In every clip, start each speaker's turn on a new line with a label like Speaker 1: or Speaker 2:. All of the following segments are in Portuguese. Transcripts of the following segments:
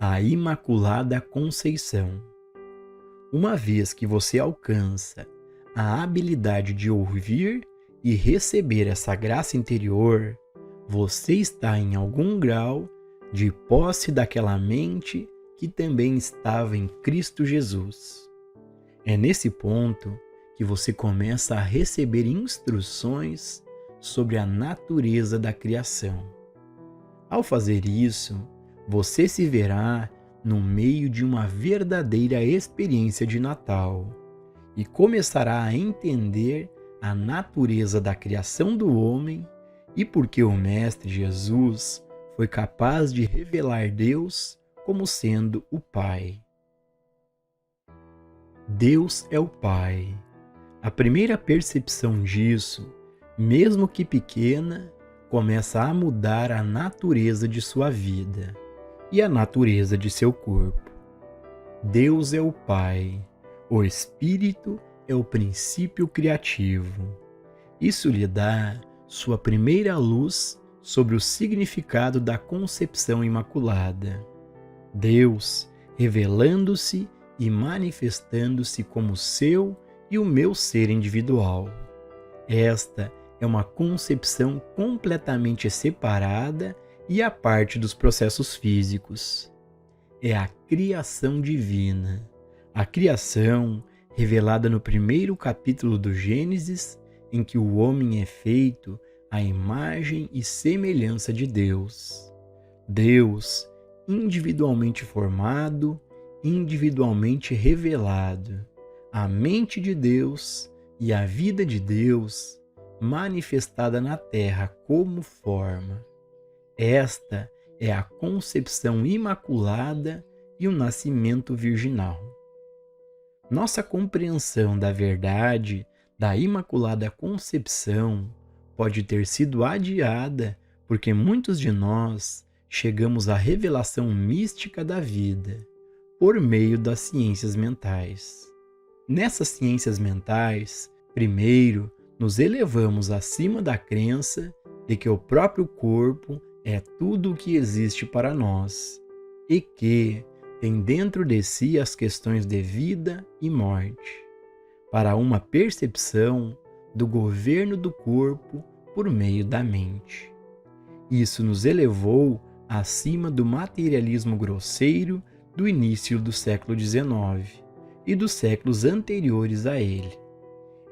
Speaker 1: a Imaculada Conceição. Uma vez que você alcança a habilidade de ouvir e receber essa graça interior, você está em algum grau de posse daquela mente que também estava em Cristo Jesus. É nesse ponto que você começa a receber instruções sobre a natureza da criação. Ao fazer isso, você se verá no meio de uma verdadeira experiência de Natal e começará a entender a natureza da criação do homem e por que o Mestre Jesus foi capaz de revelar Deus como sendo o Pai. Deus é o Pai. A primeira percepção disso, mesmo que pequena, começa a mudar a natureza de sua vida e a natureza de seu corpo. Deus é o Pai. O Espírito é o princípio criativo. Isso lhe dá sua primeira luz sobre o significado da concepção imaculada. Deus revelando-se e manifestando-se como seu e o meu ser individual. Esta é uma concepção completamente separada e à parte dos processos físicos. É a criação divina. A criação revelada no primeiro capítulo do Gênesis, em que o homem é feito à imagem e semelhança de Deus. Deus, individualmente formado, individualmente revelado, a mente de Deus e a vida de Deus manifestada na terra como forma. Esta é a concepção imaculada e o nascimento virginal. Nossa compreensão da verdade da Imaculada Concepção pode ter sido adiada porque muitos de nós chegamos à revelação mística da vida por meio das ciências mentais. Nessas ciências mentais, primeiro, nos elevamos acima da crença de que o próprio corpo é tudo o que existe para nós e que tem dentro de si as questões de vida e morte, para uma percepção do governo do corpo por meio da mente. Isso nos elevou acima do materialismo grosseiro do início do século XIX e dos séculos anteriores a ele,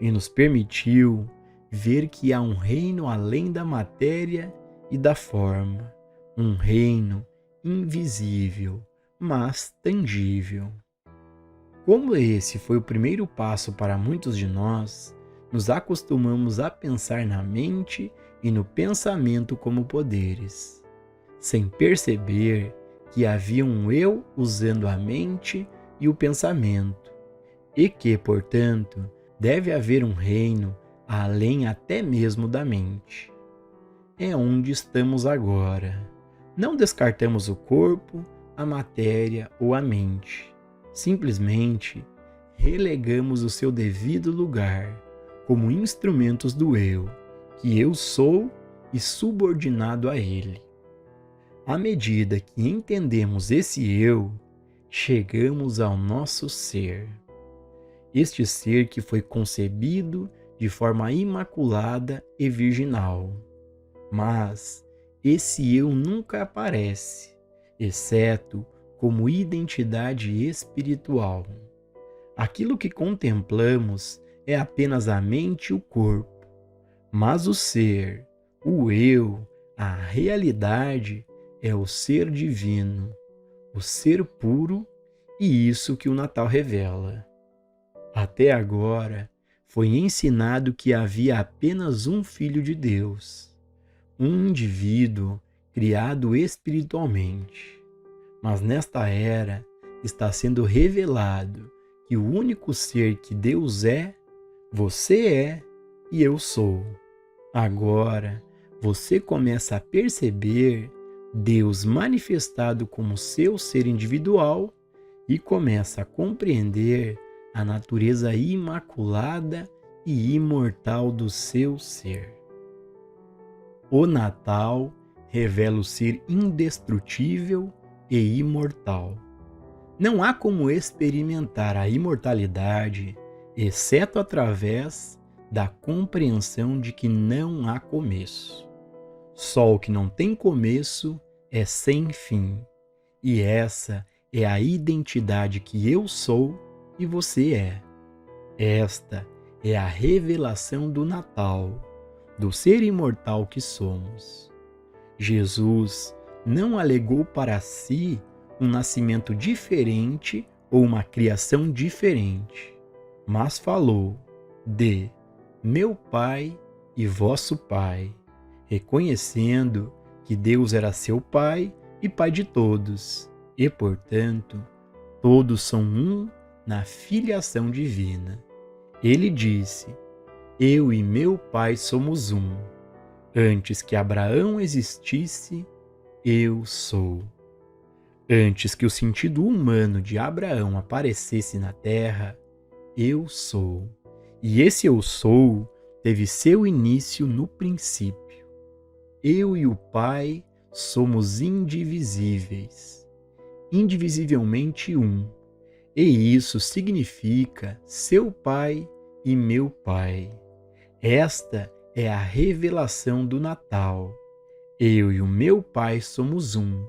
Speaker 1: e nos permitiu ver que há um reino além da matéria e da forma, um reino invisível, mas tangível. Como esse foi o primeiro passo para muitos de nós, nos acostumamos a pensar na mente e no pensamento como poderes, sem perceber que havia um eu usando a mente e o pensamento, e que, portanto, deve haver um reino além até mesmo da mente. É onde estamos agora. Não descartamos o corpo, a matéria ou a mente. Simplesmente relegamos o seu devido lugar como instrumentos do eu, que eu sou e subordinado a ele. À medida que entendemos esse eu, chegamos ao nosso ser. Este ser que foi concebido de forma imaculada e virginal. Mas esse eu nunca aparece, exceto como identidade espiritual. Aquilo que contemplamos é apenas a mente e o corpo, mas o ser, o eu, a realidade é o ser divino, o ser puro, e isso que o Natal revela. Até agora, foi ensinado que havia apenas um Filho de Deus, um indivíduo criado espiritualmente. Mas nesta era, está sendo revelado que o único ser que Deus é, você é e eu sou. Agora, você começa a perceber Deus manifestado como seu ser individual e começa a compreender a natureza imaculada e imortal do seu ser. O Natal revela o ser indestrutível, e imortal. Não há como experimentar a imortalidade, exceto através da compreensão de que não há começo. Só o que não tem começo é sem fim, e essa é a identidade que eu sou e você é. Esta é a revelação do Natal, do ser imortal que somos. Jesus não alegou para si um nascimento diferente ou uma criação diferente, mas falou de meu Pai e vosso Pai, reconhecendo que Deus era seu Pai e Pai de todos, e, portanto, todos são um na filiação divina. Ele disse: eu e meu Pai somos um. Antes que Abraão existisse, eu sou. Antes que o sentido humano de Abraão aparecesse na terra, eu sou. E esse eu sou teve seu início no princípio. Eu e o Pai somos indivisíveis, indivisivelmente um. E isso significa seu Pai e meu Pai. Esta é a revelação do Natal. Eu e o meu Pai somos um.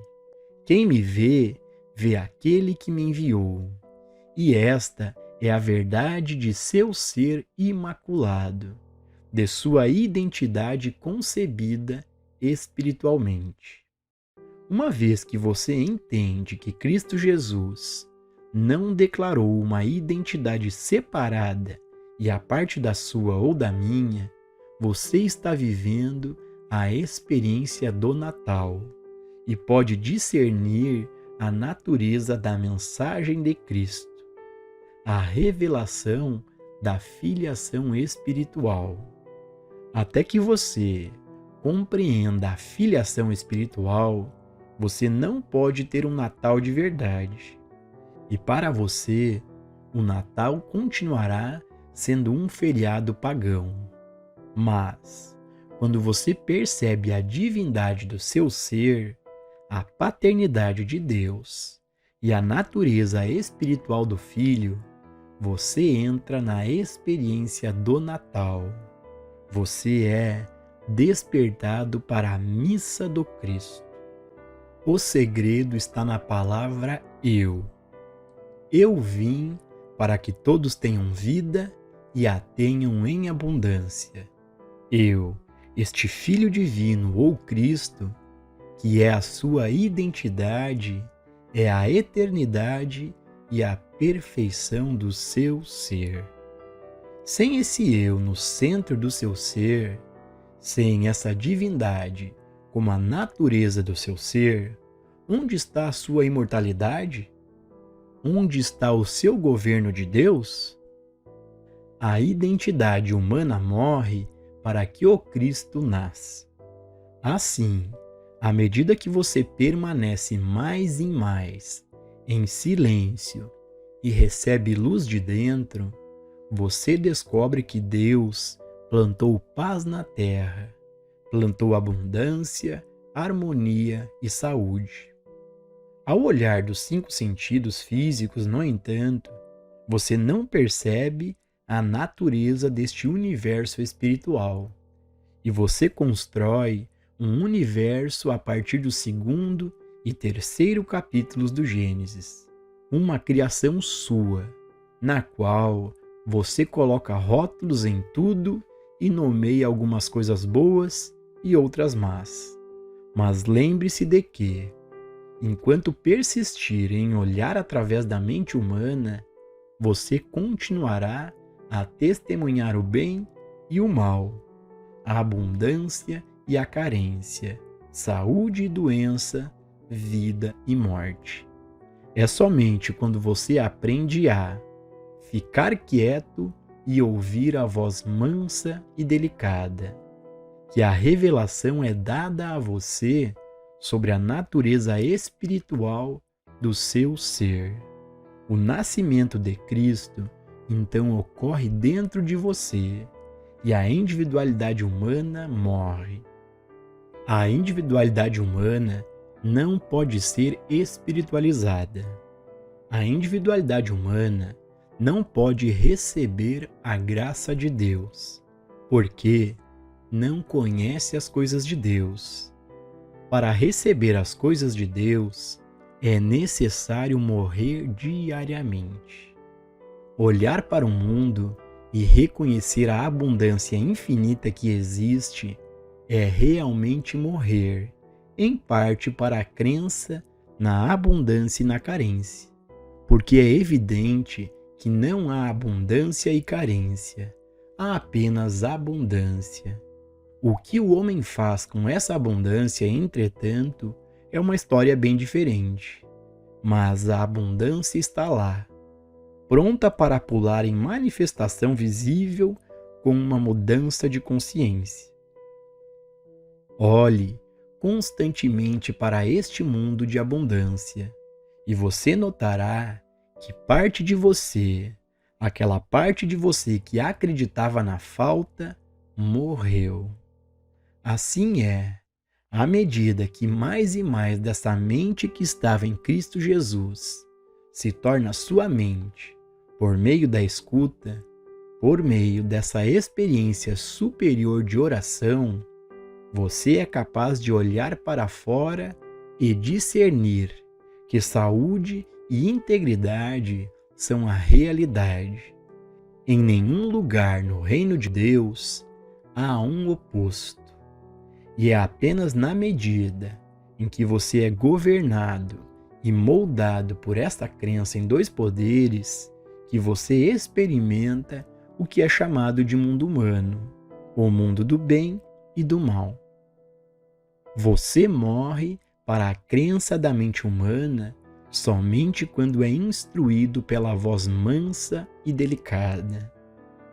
Speaker 1: Quem me vê, vê aquele que me enviou. E esta é a verdade de seu ser imaculado, de sua identidade concebida espiritualmente. Uma vez que você entende que Cristo Jesus não declarou uma identidade separada e a parte da sua ou da minha, você está vivendo a experiência do Natal e pode discernir a natureza da mensagem de Cristo, a revelação da filiação espiritual. Até que você compreenda a filiação espiritual, você não pode ter um Natal de verdade. E para você, o Natal continuará sendo um feriado pagão. Mas, quando você percebe a divindade do seu ser, a paternidade de Deus e a natureza espiritual do Filho, você entra na experiência do Natal. Você é despertado para a missa do Cristo. O segredo está na palavra eu. Eu vim para que todos tenham vida e a tenham em abundância. Eu, este Filho Divino ou Cristo, que é a sua identidade, é a eternidade e a perfeição do seu ser. Sem esse eu no centro do seu ser, sem essa divindade como a natureza do seu ser, onde está a sua imortalidade? Onde está o seu governo de Deus? A identidade humana morre para que o Cristo nasça. Assim, à medida que você permanece mais e mais em silêncio e recebe luz de dentro, você descobre que Deus plantou paz na terra, plantou abundância, harmonia e saúde. Ao olhar dos 5 sentidos físicos, no entanto, você não percebe a natureza deste universo espiritual, e você constrói um universo a partir do 2º e 3º capítulos do Gênesis, uma criação sua, na qual você coloca rótulos em tudo e nomeia algumas coisas boas e outras más. Mas lembre-se de que, enquanto persistir em olhar através da mente humana, você continuará a testemunhar o bem e o mal, a abundância e a carência, saúde e doença, vida e morte. É somente quando você aprende a ficar quieto e ouvir a voz mansa e delicada, que a revelação é dada a você sobre a natureza espiritual do seu ser. O nascimento de Cristo, então, ocorre dentro de você e a individualidade humana morre. A individualidade humana não pode ser espiritualizada. A individualidade humana não pode receber a graça de Deus, porque não conhece as coisas de Deus. Para receber as coisas de Deus, é necessário morrer diariamente. Olhar para o mundo e reconhecer a abundância infinita que existe é realmente morrer, em parte para a crença na abundância e na carência, porque é evidente que não há abundância e carência, há apenas abundância. O que o homem faz com essa abundância, entretanto, é uma história bem diferente. Mas a abundância está lá, pronta para pular em manifestação visível com uma mudança de consciência. Olhe constantemente para este mundo de abundância e você notará que parte de você, aquela parte de você que acreditava na falta, morreu. Assim é, à medida que mais e mais dessa mente que estava em Cristo Jesus se torna sua mente, por meio da escuta, por meio dessa experiência superior de oração, você é capaz de olhar para fora e discernir que saúde e integridade são a realidade. Em nenhum lugar no reino de Deus há um oposto. E é apenas na medida em que você é governado e moldado por esta crença em dois poderes que você experimenta o que é chamado de mundo humano, o mundo do bem e do mal. Você morre para a crença da mente humana somente quando é instruído pela voz mansa e delicada,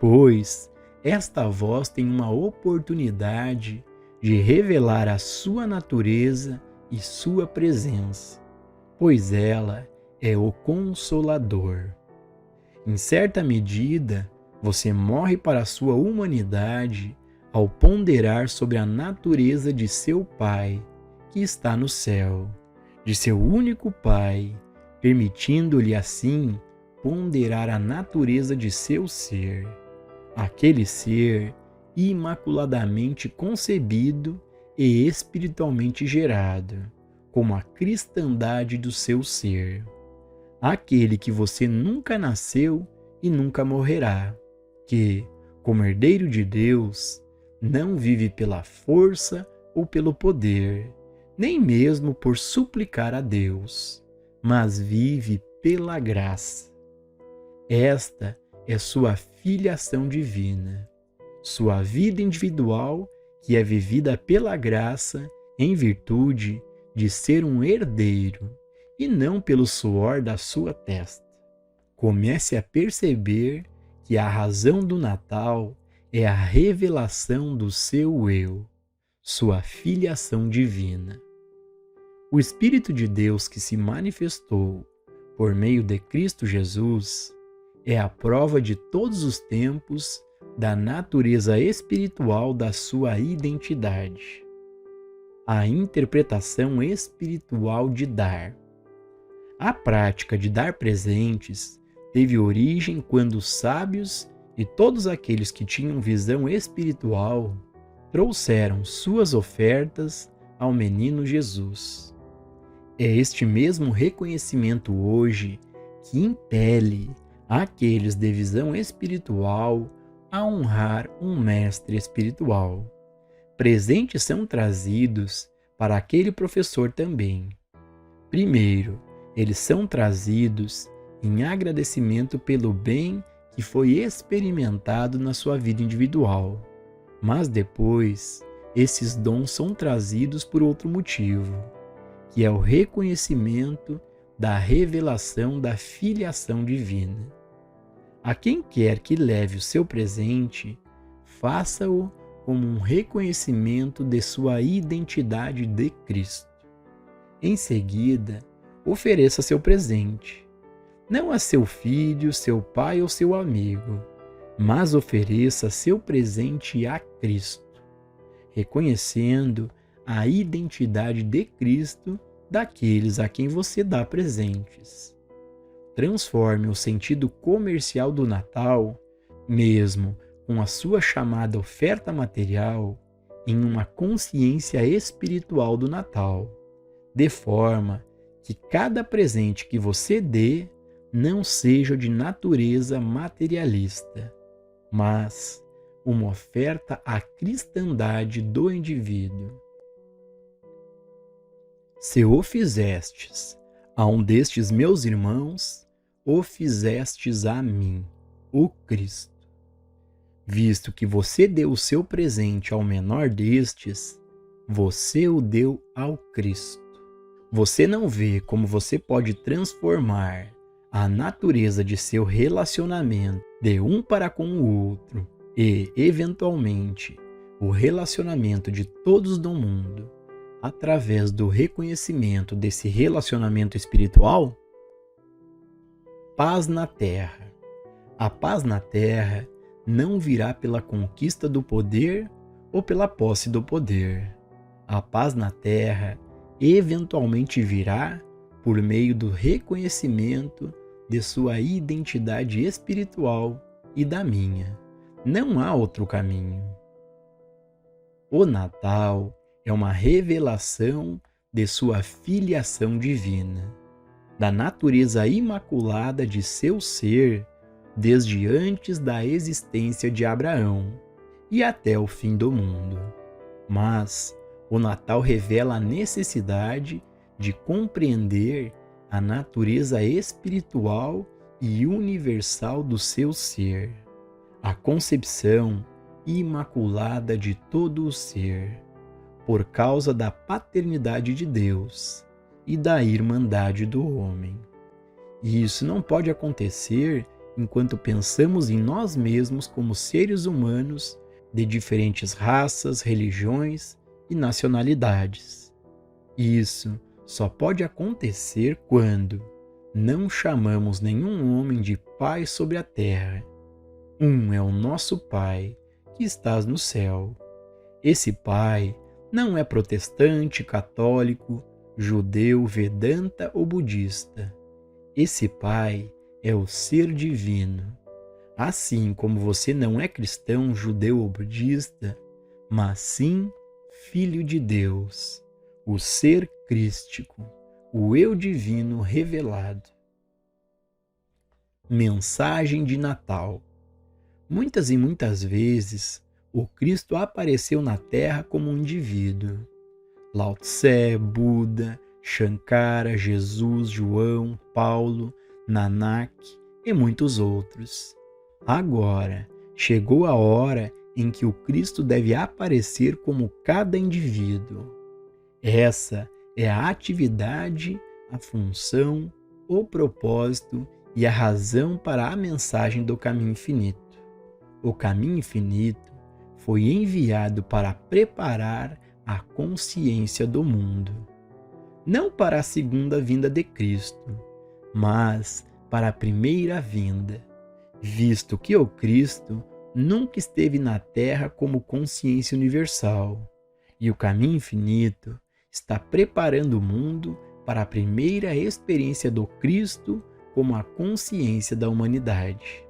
Speaker 1: pois esta voz tem uma oportunidade de revelar a sua natureza e sua presença, pois ela é o Consolador. Em certa medida, você morre para a sua humanidade ao ponderar sobre a natureza de seu Pai, que está no céu, de seu único Pai, permitindo-lhe assim ponderar a natureza de seu ser, aquele ser imaculadamente concebido e espiritualmente gerado, como a cristandade do seu ser, aquele que você nunca nasceu e nunca morrerá, que, como herdeiro de Deus, não vive pela força ou pelo poder, nem mesmo por suplicar a Deus, mas vive pela graça. Esta é sua filiação divina, sua vida individual que é vivida pela graça em virtude de ser um herdeiro e não pelo suor da sua testa. Comece a perceber que a razão do Natal é a revelação do seu eu, sua filiação divina. O Espírito de Deus que se manifestou por meio de Cristo Jesus é a prova de todos os tempos da natureza espiritual da sua identidade. A interpretação espiritual de dar. A prática de dar presentes teve origem quando os sábios e todos aqueles que tinham visão espiritual trouxeram suas ofertas ao menino Jesus. É este mesmo reconhecimento hoje que impele aqueles de visão espiritual a honrar um mestre espiritual. Presentes são trazidos para aquele professor também. Primeiro, eles são trazidos em agradecimento pelo bem que foi experimentado na sua vida individual. Mas depois, esses dons são trazidos por outro motivo, que é o reconhecimento da revelação da filiação divina. A quem quer que leve o seu presente, faça-o como um reconhecimento de sua identidade de Cristo. Em seguida, ofereça seu presente, não a seu filho, seu pai ou seu amigo, mas ofereça seu presente a Cristo, reconhecendo a identidade de Cristo daqueles a quem você dá presentes. Transforme o sentido comercial do Natal, mesmo com a sua chamada oferta material, em uma consciência espiritual do Natal, de forma que cada presente que você dê não seja de natureza materialista, mas uma oferta à cristandade do indivíduo. Se o fizestes a um destes meus irmãos, o fizestes a mim, o Cristo. Visto que você deu o seu presente ao menor destes, você o deu ao Cristo. Você não vê como você pode transformar a natureza de seu relacionamento de um para com o outro e, eventualmente, o relacionamento de todos no mundo através do reconhecimento desse relacionamento espiritual? Paz na Terra. A paz na Terra não virá pela conquista do poder ou pela posse do poder. A paz na Terra eventualmente virá por meio do reconhecimento de sua identidade espiritual e da minha. Não há outro caminho. O Natal é uma revelação de sua filiação divina, da natureza imaculada de seu ser desde antes da existência de Abraão e até o fim do mundo. Mas o Natal revela a necessidade de compreender a natureza espiritual e universal do seu ser, a concepção imaculada de todo o ser, por causa da paternidade de Deus e da irmandade do homem. E isso não pode acontecer enquanto pensamos em nós mesmos como seres humanos de diferentes raças, religiões e nacionalidades. Isso só pode acontecer quando não chamamos nenhum homem de Pai sobre a terra. Um é o nosso Pai, que estás no céu. Esse Pai não é protestante, católico, judeu, vedanta ou budista. Esse Pai é o ser divino. Assim como você não é cristão, judeu ou budista, mas sim filho de Deus, o ser crístico, o eu divino revelado. Mensagem de Natal. Muitas e muitas vezes, o Cristo apareceu na Terra como um indivíduo. Lao Tse, Buda, Shankara, Jesus, João, Paulo, Nanak e muitos outros. Agora, chegou a hora em que o Cristo deve aparecer como cada indivíduo. Essa é a atividade, a função, o propósito e a razão para a mensagem do caminho infinito. O caminho infinito foi enviado para preparar a consciência do mundo, não para a segunda vinda de Cristo, mas para a primeira vinda, visto que o Cristo nunca esteve na Terra como consciência universal, e o caminho infinito está preparando o mundo para a primeira experiência do Cristo como a consciência da humanidade.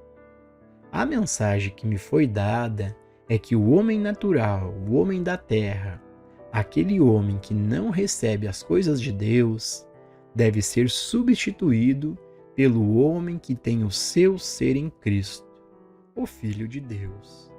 Speaker 1: A mensagem que me foi dada é que o homem natural, o homem da terra, aquele homem que não recebe as coisas de Deus, deve ser substituído pelo homem que tem o seu ser em Cristo, o Filho de Deus.